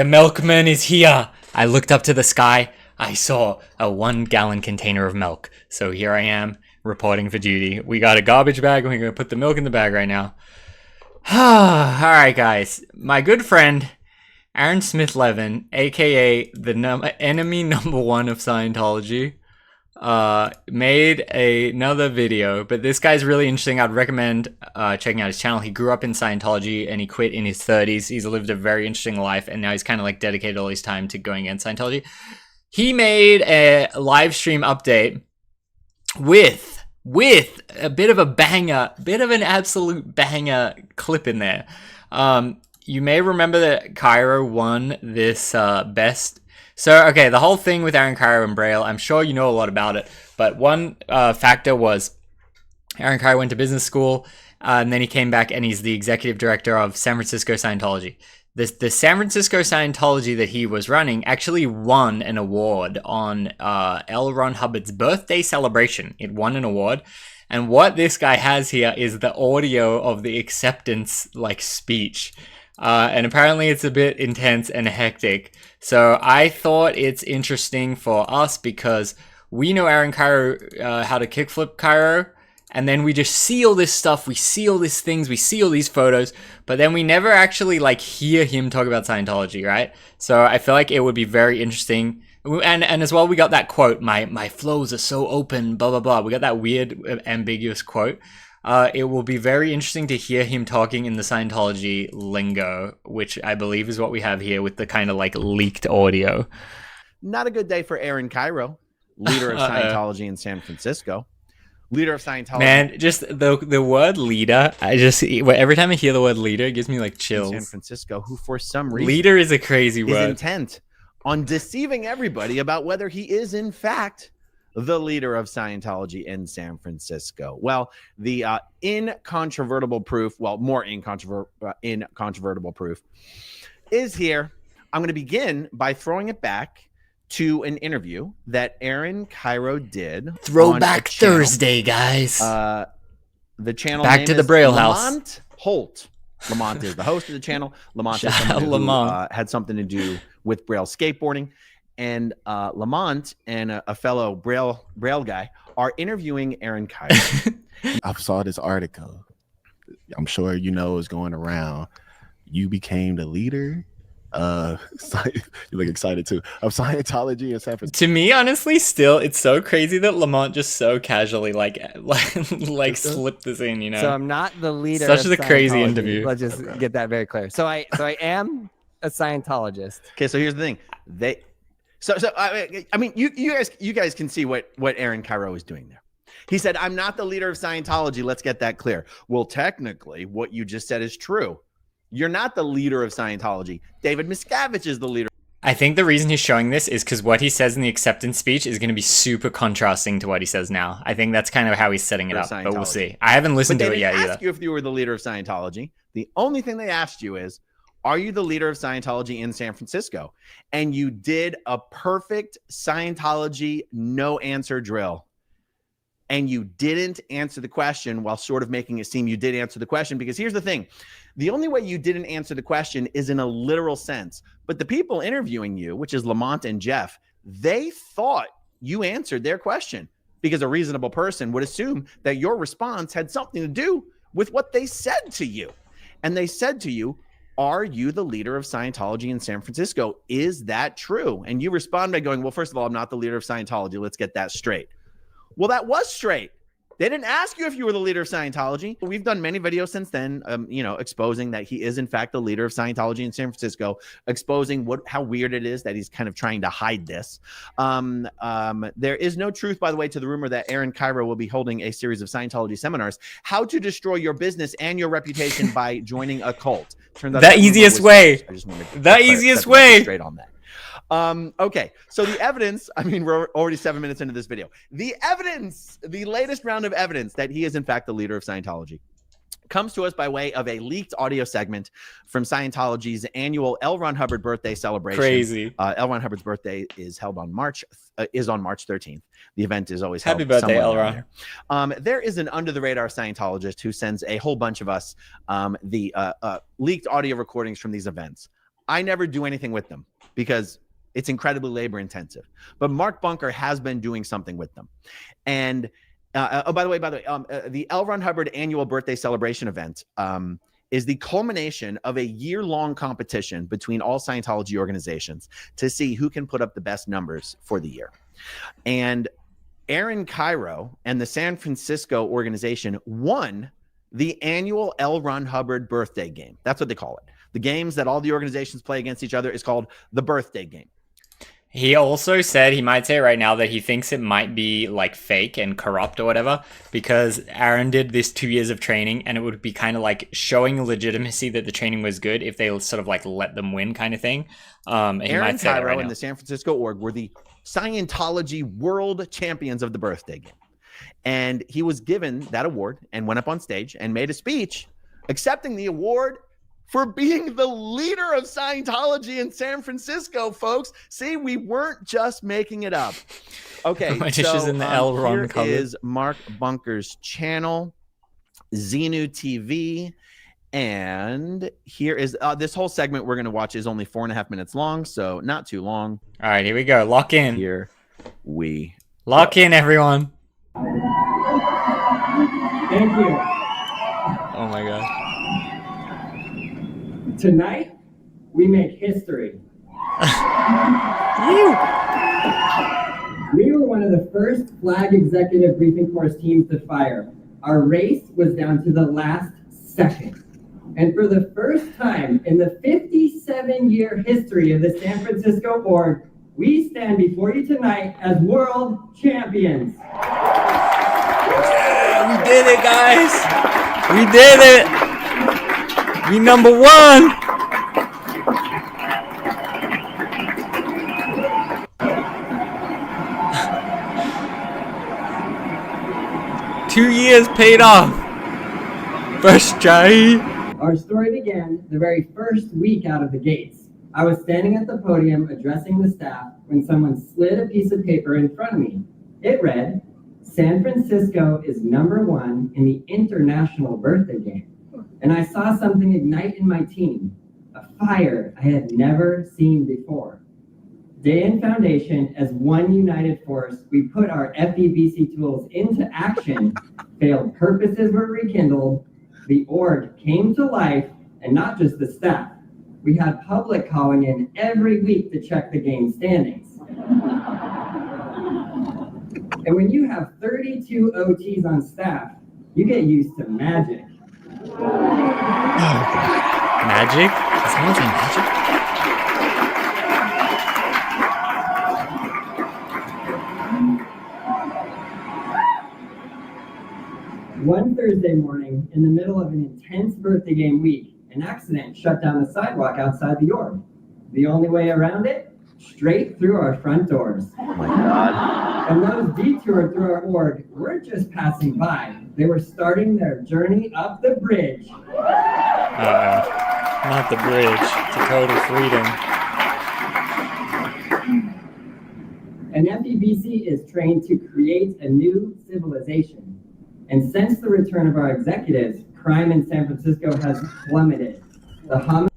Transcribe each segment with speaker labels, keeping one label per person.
Speaker 1: The milkman is here. I looked up to the sky. I saw a 1-gallon container of milk. So here I am reporting for duty. We got a garbage bag and we're going to put the milk in the bag right now. Alright guys, my good friend Arron Smith Levin, aka the enemy number one of Scientology, made another video, but this guy's really interesting. I'd recommend checking out his channel. He grew up in Scientology and he quit in his 30s. He's lived a very interesting life and now he's kind of like dedicated all his time to going against Scientology. He made a live stream update with a bit of a banger, bit of an absolute banger clip in there. You may remember that Kyro won this best. So, okay, the whole thing with Arron, Kyro, and Braille, I'm sure you know a lot about it, but one factor was Arron Kyro went to business school, and then he came back and he's the executive director of San Francisco Scientology. The San Francisco Scientology that he was running actually won an award on L. Ron Hubbard's birthday celebration. It won an award. And what this guy has here is the audio of the acceptance speech. And apparently it's a bit intense and hectic. So I thought it's interesting for us because we know Arron Kyro how to kickflip Kyro. And then we just see all this stuff, we see all these things, we see all these photos, but then we never actually hear him talk about Scientology, right? So I feel like it would be very interesting. And as well, we got that quote, my flows are so open, blah, blah, blah. We got that weird, ambiguous quote. It will be very interesting to hear him talking in the Scientology lingo, which I believe is what we have here with the kind of leaked audio.
Speaker 2: Not a good day for Arron Kyro, leader of Scientology in San Francisco. Leader of Scientology.
Speaker 1: Man, just the word leader, every time I hear the word leader, it gives me chills.
Speaker 2: San Francisco, who for some reason
Speaker 1: leader is a crazy word.
Speaker 2: Is intent on deceiving everybody about whether he is in fact the leader of Scientology in San Francisco. Well, the incontrovertible proof, more incontrovertible proof is here. I'm going to begin by throwing it back to an interview that Arron Kyro did.
Speaker 1: Throwback Thursday, guys.
Speaker 2: The channel
Speaker 1: back
Speaker 2: name
Speaker 1: to the
Speaker 2: is
Speaker 1: Braille
Speaker 2: Lamont
Speaker 1: House.
Speaker 2: Holt. Lamont is the host of the channel. Lamont is someone who had something to do with Braille skateboarding. And Lamont and a fellow Braille guy are interviewing Arron Kyro.
Speaker 3: I saw this article. I'm sure you know is going around. You became the leader. You look excited too. Of Scientology in San Francisco.
Speaker 1: To me, honestly, still it's so crazy that Lamont just so casually slipped this in, you know.
Speaker 4: So I'm not the leader.
Speaker 1: Such
Speaker 4: of
Speaker 1: a crazy interview.
Speaker 4: Let's just get that very clear. So I am a Scientologist.
Speaker 2: Okay, so here's the thing. I mean, you guys can see what Arron Kyro is doing there. He said, "I'm not the leader of Scientology." Let's get that clear. Well, technically, what you just said is true. You're not the leader of Scientology. David Miscavige is the leader.
Speaker 1: I think the reason he's showing this is because what he says in the acceptance speech is going to be super contrasting to what he says now. I think that's kind of how he's setting it up, but we'll see. I haven't listened to it yet either.
Speaker 2: They didn't ask you if you were the leader of Scientology. The only thing they asked you is, are you the leader of Scientology in San Francisco? And you did a perfect Scientology no answer drill. And you didn't answer the question while sort of making it seem you did answer the question, because here's the thing. The only way you didn't answer the question is in a literal sense. But the people interviewing you, which is Lamont and Jeff, they thought you answered their question, because a reasonable person would assume that your response had something to do with what they said to you. And they said to you, are you the leader of Scientology in San Francisco? Is that true? And you respond by going, well, first of all, I'm not the leader of Scientology. Let's get that straight. Well, that was straight. They didn't ask you if you were the leader of Scientology. We've done many videos since then, exposing that he is, in fact, the leader of Scientology in San Francisco, exposing how weird it is that he's kind of trying to hide this. There is no truth, by the way, to the rumor that Arron Kyro will be holding a series of Scientology seminars, how to destroy your business and your reputation by joining a cult. Turns out
Speaker 1: the easiest way.
Speaker 2: I just wanted to
Speaker 1: the easiest way.
Speaker 2: Straight on that. Okay, so the evidence, I mean, we're already 7 minutes into this video. The evidence, the latest round of evidence that he is in fact the leader of Scientology comes to us by way of a leaked audio segment from Scientology's annual L. Ron Hubbard birthday celebration.
Speaker 1: Crazy.
Speaker 2: L. Ron Hubbard's birthday is held on March 13th. The event is always held.
Speaker 1: Happy birthday, L. Ron.
Speaker 2: There is an under the radar Scientologist who sends a whole bunch of us the leaked audio recordings from these events. I never do anything with them because it's incredibly labor intensive. But Mark Bunker has been doing something with them. And by the way, the L. Ron Hubbard annual birthday celebration event is the culmination of a year-long competition between all Scientology organizations to see who can put up the best numbers for the year. And Arron Kyro and the San Francisco organization won the annual L. Ron Hubbard birthday game. That's what they call it. The games that all the organizations play against each other is called the birthday game.
Speaker 1: He also said, he might say right now, that he thinks it might be like fake and corrupt or whatever, because Arron did this 2 years of training, and it would be kind of like showing legitimacy that the training was good if they sort of like let them win kind of thing.
Speaker 2: Arron Kyro and the San Francisco org were the Scientology world champions of the birthday game. And he was given that award and went up on stage and made a speech accepting the award for being the leader of Scientology in San Francisco, folks. See, we weren't just making it up. Okay, so
Speaker 1: in the L. Ron
Speaker 2: here
Speaker 1: cover.
Speaker 2: is Mark Bunker's channel, Xenu TV, and here is this whole segment we're going to watch is only 4.5 minutes long, so not too long.
Speaker 1: All right, here we go. Lock in.
Speaker 2: Here we
Speaker 1: Lock in, everyone.
Speaker 5: Thank you.
Speaker 1: Oh my god.
Speaker 5: Tonight, we make history. We were one of the first flag executive briefing course teams to fire. Our race was down to the last second. And for the first time in the 57-year history of the San Francisco org, we stand before you tonight as world champions.
Speaker 1: Yeah, we did it, guys. We did it. We number one. Two years paid off. First try.
Speaker 5: Our story began the very first week out of the gates. I was standing at the podium addressing the staff when someone slid a piece of paper in front of me. It read, "San Francisco is #1 in the international birthday game." And I saw something ignite in my team, a fire I had never seen before. Day in Foundation, as one united force, we put our FEBC tools into action. Failed purposes were rekindled. The org came to life, and not just the staff. We had public calling in every week to check the game standings. And when you have 32 OTs on staff, you get used to magic.
Speaker 1: Magic? Is someone saying magic?
Speaker 5: One Thursday morning, in the middle of an intense birthday game week, an accident shut down the sidewalk outside the org. The only way around it? Straight through our front doors.
Speaker 2: Oh my God.
Speaker 5: And those detoured through our org weren't just passing by. They were starting their journey up the bridge.
Speaker 1: Not the bridge to total freedom.
Speaker 5: An FEBC is trained to create a new civilization. And since the return of our executives, crime in San Francisco has plummeted. The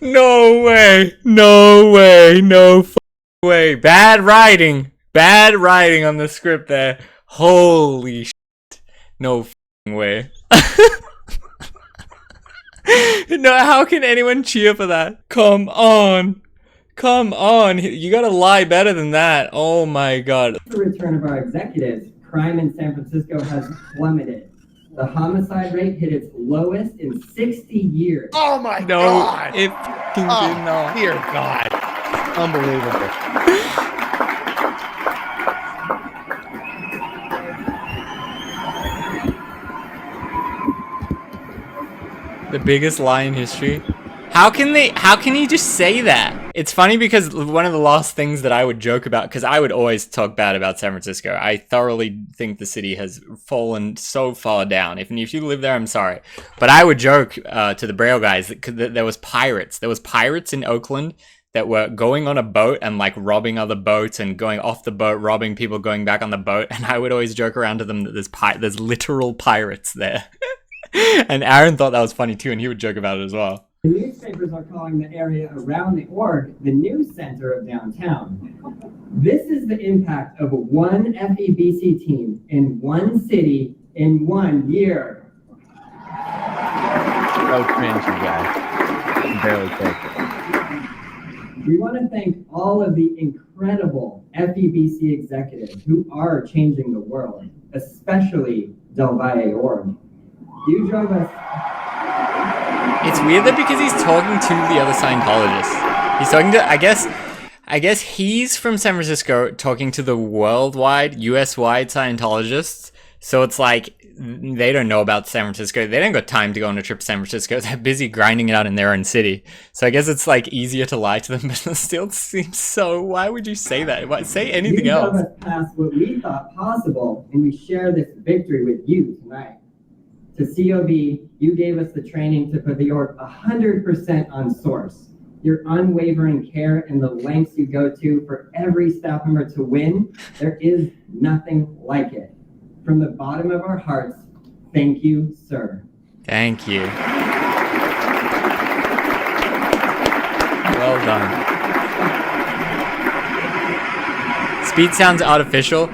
Speaker 1: No way. No way. No way. Bad writing on the script there. Holy shit. No way. No, how can anyone cheer for that? Come on. You gotta lie better than that. Oh my god.
Speaker 5: The return of our executives, crime in San Francisco has plummeted. The homicide rate hit its lowest in 60 years.
Speaker 2: Oh my
Speaker 1: No,
Speaker 2: God.
Speaker 1: it fucking did not.
Speaker 2: Dear God. Unbelievable.
Speaker 1: The biggest lie in history. How can you just say that? It's funny because one of the last things that I would joke about, because I would always talk bad about San Francisco. I thoroughly think the city has fallen so far down. If you live there, I'm sorry. But I would joke to the Braille guys that there was pirates. There was pirates in Oakland that were going on a boat and like robbing other boats and going off the boat, robbing people, going back on the boat. And I would always joke around to them that there's literal pirates there. And Arron thought that was funny too, and he would joke about it as well.
Speaker 5: The newspapers are calling the area around the org the news center of downtown. This is the impact of one FEBC team in one city in 1 year.
Speaker 2: So cringe, you guys. You barely take it.
Speaker 5: We want to thank all of the incredible FEBC executives who are changing the world, especially Del Valle Org. You drove us.
Speaker 1: It's weird that because he's talking to the other Scientologists. He's talking to, I guess he's from San Francisco talking to the worldwide, US-wide Scientologists. So it's like, they don't know about San Francisco. They don't got time to go on a trip to San Francisco. They're busy grinding it out in their own city. So I guess it's like easier to lie to them, but it still seems so, why would you say that? Why, say anything else.
Speaker 5: You drove us past what we thought possible, and we share this victory with you tonight. To COB, you gave us the training to put the org 100% on source. Your unwavering care and the lengths you go to for every staff member to win, there is nothing like it. From the bottom of our hearts, thank you, sir.
Speaker 1: Thank you. Well done. Speed sounds artificial.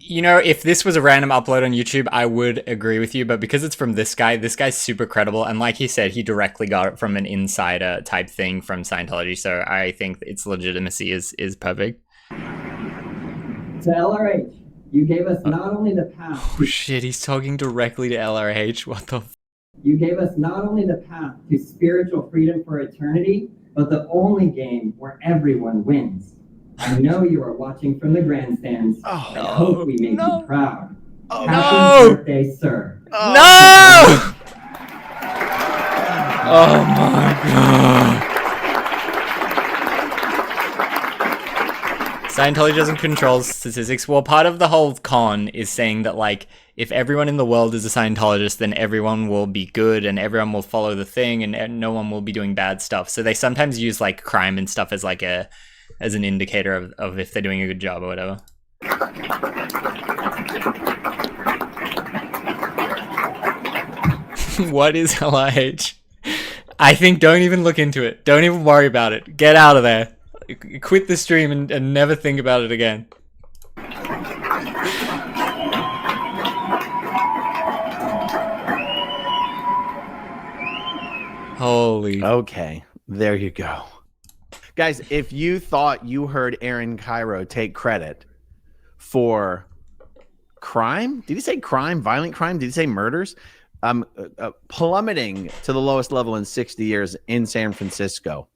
Speaker 1: You know, if this was a random upload on YouTube, I would agree with you, but because it's from this guy's super credible, and like he said, he directly got it from an insider type thing from Scientology, so I think its legitimacy is perfect.
Speaker 5: To LRH, you gave us not only the path.
Speaker 1: Oh shit, he's talking directly to LRH, what the
Speaker 5: You gave us not only the path to spiritual freedom for eternity, but the only game where everyone wins. I know you are watching from the grandstands. I hope we make you proud. Happy birthday, sir.
Speaker 1: No! Oh my god. Scientology doesn't control statistics. Well, part of the whole con is saying that, like, if everyone in the world is a Scientologist, then everyone will be good and everyone will follow the thing and no one will be doing bad stuff. So they sometimes use, like, crime and stuff as, like, as an indicator of if they're doing a good job or whatever. What is LIH? I think don't even look into it. Don't even worry about it. Get out of there. Quit the stream and never think about it again. Holy.
Speaker 2: Okay, there you go. Guys, if you thought you heard Arron Kyro take credit for crime, did he say crime, violent crime? Did he say murders? Plummeting to the lowest level in 60 years in San Francisco.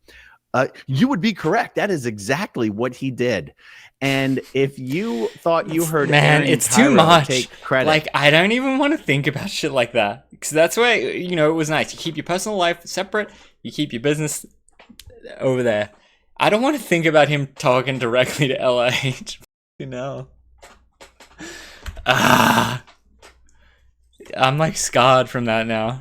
Speaker 2: You would be correct. That is exactly what he did. And if you thought you heard Arron
Speaker 1: it's
Speaker 2: Kyro
Speaker 1: too much.
Speaker 2: take credit,
Speaker 1: like, I don't even want to think about shit like that. Because that's why, you know, it was nice. You keep your personal life separate. You keep your business over there. I don't want to think about him talking directly to LIH. You know. I'm like scarred from that now.